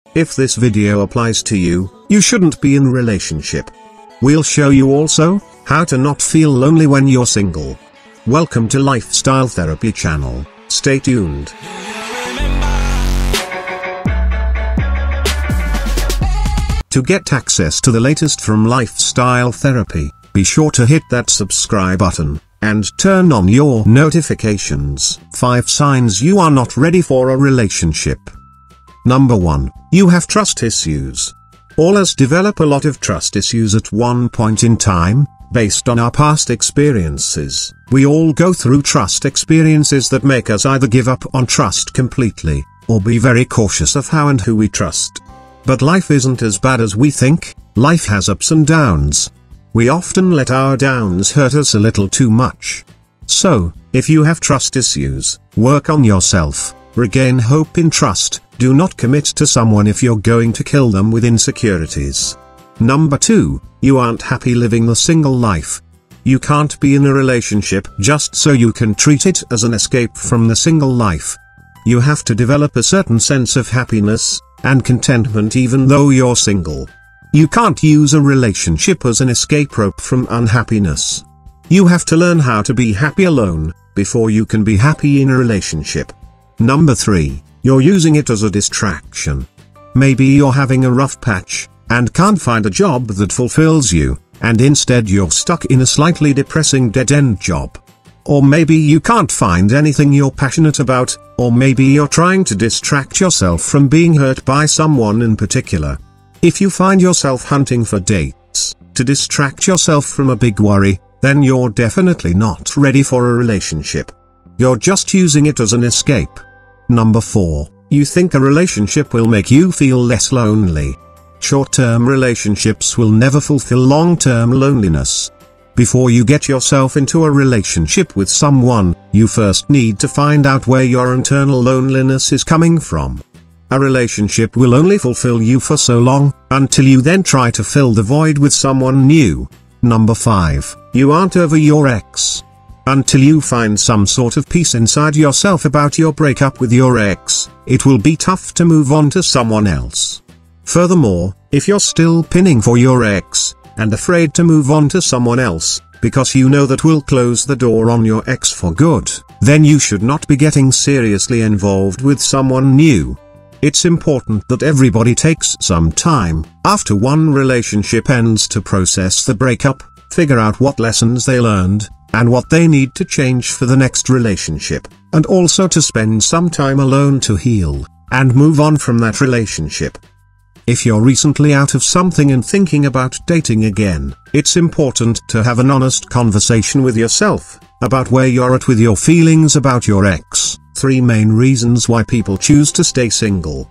If this video applies to you, you shouldn't be in a relationship. We'll show you also how to not feel lonely when you're single. Welcome to Lifestyle Therapy channel. Stay tuned. To get access to the latest from Lifestyle Therapy, be sure to hit that subscribe button and turn on your notifications. 5 signs you are not ready for a relationship. Number 1. You have trust issues. All us develop a lot of trust issues at one point in time, based on our past experiences. We all go through trust experiences that make us either give up on trust completely, or be very cautious of how and who we trust. But life isn't as bad as we think. Life has ups and downs. We often let our downs hurt us a little too much. So, if you have trust issues, work on yourself, regain hope in trust. Do not commit to someone if you're going to kill them with insecurities. Number 2, you aren't happy living the single life. You can't be in a relationship just so you can treat it as an escape from the single life. You have to develop a certain sense of happiness and contentment even though you're single. You can't use a relationship as an escape rope from unhappiness. You have to learn how to be happy alone, before you can be happy in a relationship. Number 3, you're using it as a distraction. Maybe you're having a rough patch, and can't find a job that fulfills you, and instead you're stuck in a slightly depressing dead-end job. Or maybe you can't find anything you're passionate about, or maybe you're trying to distract yourself from being hurt by someone in particular. If you find yourself hunting for dates to distract yourself from a big worry, then you're definitely not ready for a relationship. You're just using it as an escape. Number 4, you think a relationship will make you feel less lonely. Short-term relationships will never fulfill long-term loneliness. Before you get yourself into a relationship with someone, you first need to find out where your internal loneliness is coming from. A relationship will only fulfill you for so long, until you then try to fill the void with someone new. Number 5, you aren't over your ex. Until you find some sort of peace inside yourself about your breakup with your ex, it will be tough to move on to someone else. Furthermore, if you're still pining for your ex, and afraid to move on to someone else, because you know that will close the door on your ex for good, then you should not be getting seriously involved with someone new. It's important that everybody takes some time after one relationship ends to process the breakup, figure out what lessons they learned, and what they need to change for the next relationship, and also to spend some time alone to heal and move on from that relationship. If you're recently out of something and thinking about dating again, it's important to have an honest conversation with yourself about where you're at with your feelings about your ex. 3 main reasons why people choose to stay single.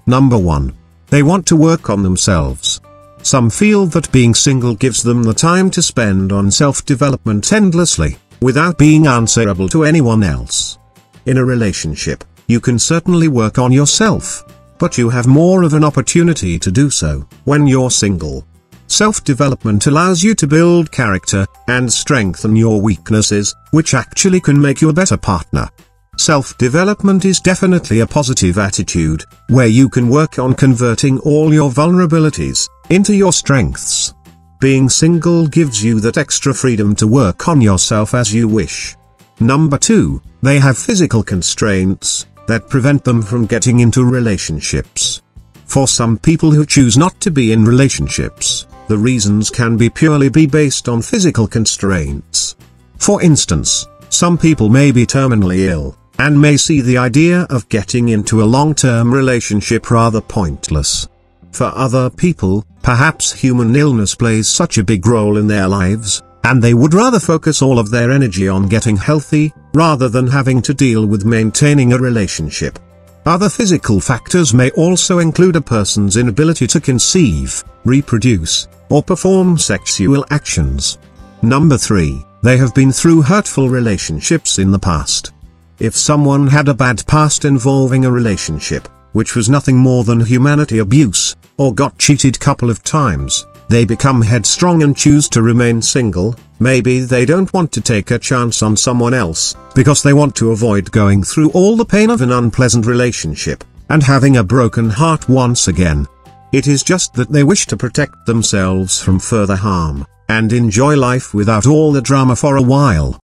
Number 1, they want to work on themselves. Some feel that being single gives them the time to spend on self-development endlessly, without being answerable to anyone else. In a relationship, you can certainly work on yourself, but you have more of an opportunity to do so when you're single. Self-development allows you to build character and strengthen your weaknesses, which actually can make you a better partner. Self-development is definitely a positive attitude, where you can work on converting all your vulnerabilities into your strengths. Being single gives you that extra freedom to work on yourself as you wish. Number 2, they have physical constraints that prevent them from getting into relationships. For some people who choose not to be in relationships, the reasons can be purely based on physical constraints. For instance, some people may be terminally ill, and may see the idea of getting into a long-term relationship rather pointless. For other people, perhaps human illness plays such a big role in their lives, and they would rather focus all of their energy on getting healthy, rather than having to deal with maintaining a relationship. Other physical factors may also include a person's inability to conceive, reproduce, or perform sexual actions. Number 3, they have been through hurtful relationships in the past. If someone had a bad past involving a relationship, which was nothing more than humanity abuse, or got cheated couple of times, they become headstrong and choose to remain single. Maybe they don't want to take a chance on someone else, because they want to avoid going through all the pain of an unpleasant relationship, and having a broken heart once again. It is just that they wish to protect themselves from further harm, and enjoy life without all the drama for a while.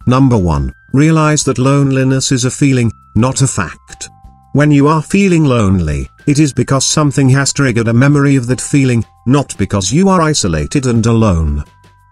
Number 1. Realize that loneliness is a feeling, not a fact. When you are feeling lonely, it is because something has triggered a memory of that feeling, not because you are isolated and alone.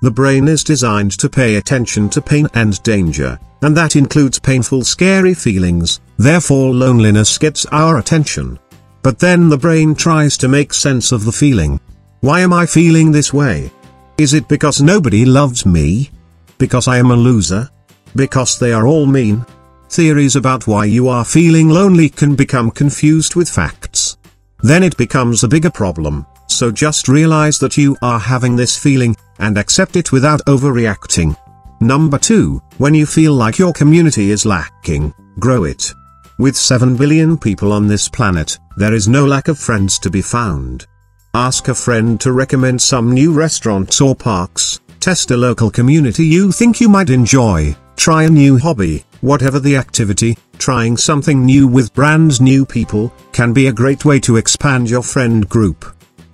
The brain is designed to pay attention to pain and danger, and that includes painful, scary feelings, therefore loneliness gets our attention. But then the brain tries to make sense of the feeling. Why am I feeling this way? Is it because nobody loves me? Because I am a loser? Because they are all mean? Theories about why you are feeling lonely can become confused with facts. Then it becomes a bigger problem, so just realize that you are having this feeling, and accept it without overreacting. Number 2, when you feel like your community is lacking, grow it. With 7 billion people on this planet, there is no lack of friends to be found. Ask a friend to recommend some new restaurants or parks, test a local community you think you might enjoy. Try a new hobby, whatever the activity. Trying something new with brand new people can be a great way to expand your friend group.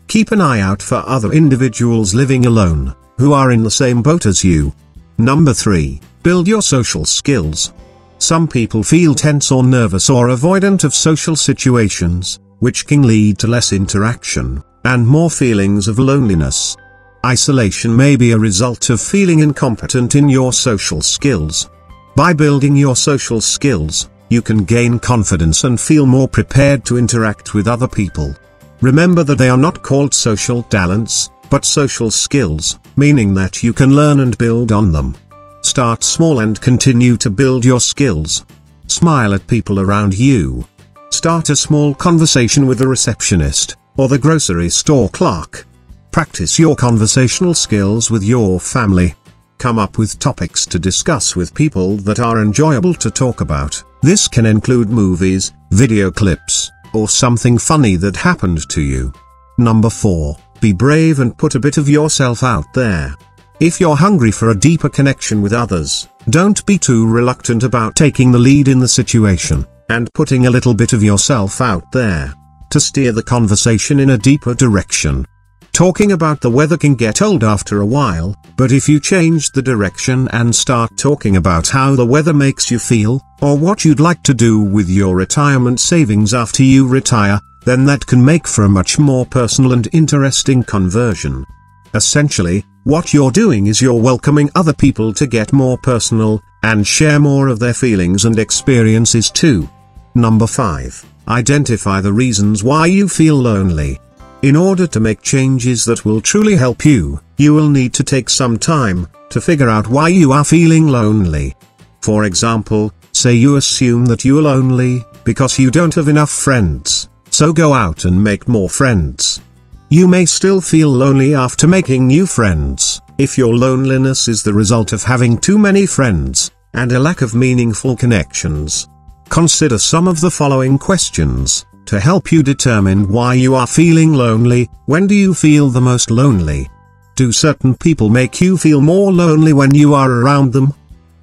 Keep an eye out for other individuals living alone, who are in the same boat as you. Number 3, build your social skills. Some people feel tense or nervous or avoidant of social situations, which can lead to less interaction, and more feelings of loneliness. Isolation may be a result of feeling incompetent in your social skills. By building your social skills, you can gain confidence and feel more prepared to interact with other people. Remember that they are not called social talents, but social skills, meaning that you can learn and build on them. Start small and continue to build your skills. Smile at people around you. Start a small conversation with the receptionist, or the grocery store clerk. Practice your conversational skills with your family. Come up with topics to discuss with people that are enjoyable to talk about. This can include movies, video clips, or something funny that happened to you. Number 4, be brave and put a bit of yourself out there. If you're hungry for a deeper connection with others, don't be too reluctant about taking the lead in the situation, and putting a little bit of yourself out there, to steer the conversation in a deeper direction. Talking about the weather can get old after a while, but if you change the direction and start talking about how the weather makes you feel, or what you'd like to do with your retirement savings after you retire, then that can make for a much more personal and interesting conversation. Essentially, what you're doing is you're welcoming other people to get more personal, and share more of their feelings and experiences too. Number 5, identify the reasons why you feel lonely. In order to make changes that will truly help you, you will need to take some time to figure out why you are feeling lonely. For example, say you assume that you are lonely because you don't have enough friends, so go out and make more friends. You may still feel lonely after making new friends, if your loneliness is the result of having too many friends, and a lack of meaningful connections. Consider some of the following questions to help you determine why you are feeling lonely. When do you feel the most lonely? Do certain people make you feel more lonely when you are around them?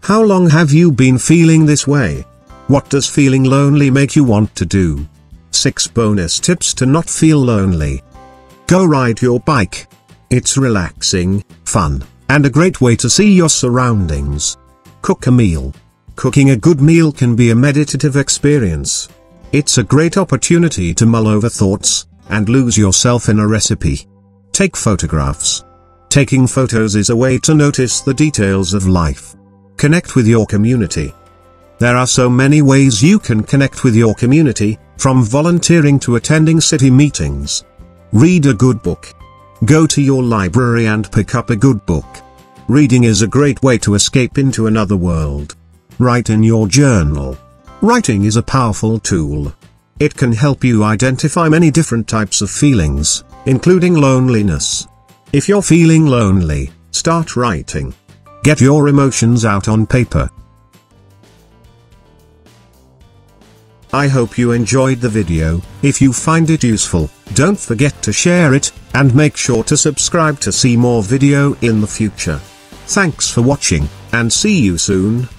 How long have you been feeling this way? What does feeling lonely make you want to do? 6 bonus tips to not feel lonely. Go ride your bike. It's relaxing, fun, and a great way to see your surroundings. Cook a meal. Cooking a good meal can be a meditative experience. It's a great opportunity to mull over thoughts, and lose yourself in a recipe. Take photographs. Taking photos is a way to notice the details of life. Connect with your community. There are so many ways you can connect with your community, from volunteering to attending city meetings. Read a good book. Go to your library and pick up a good book. Reading is a great way to escape into another world. Write in your journal. Writing is a powerful tool. It can help you identify many different types of feelings, including loneliness. If you're feeling lonely, start writing. Get your emotions out on paper. I hope you enjoyed the video. If you find it useful, don't forget to share it, and make sure to subscribe to see more video in the future. Thanks for watching, and see you soon.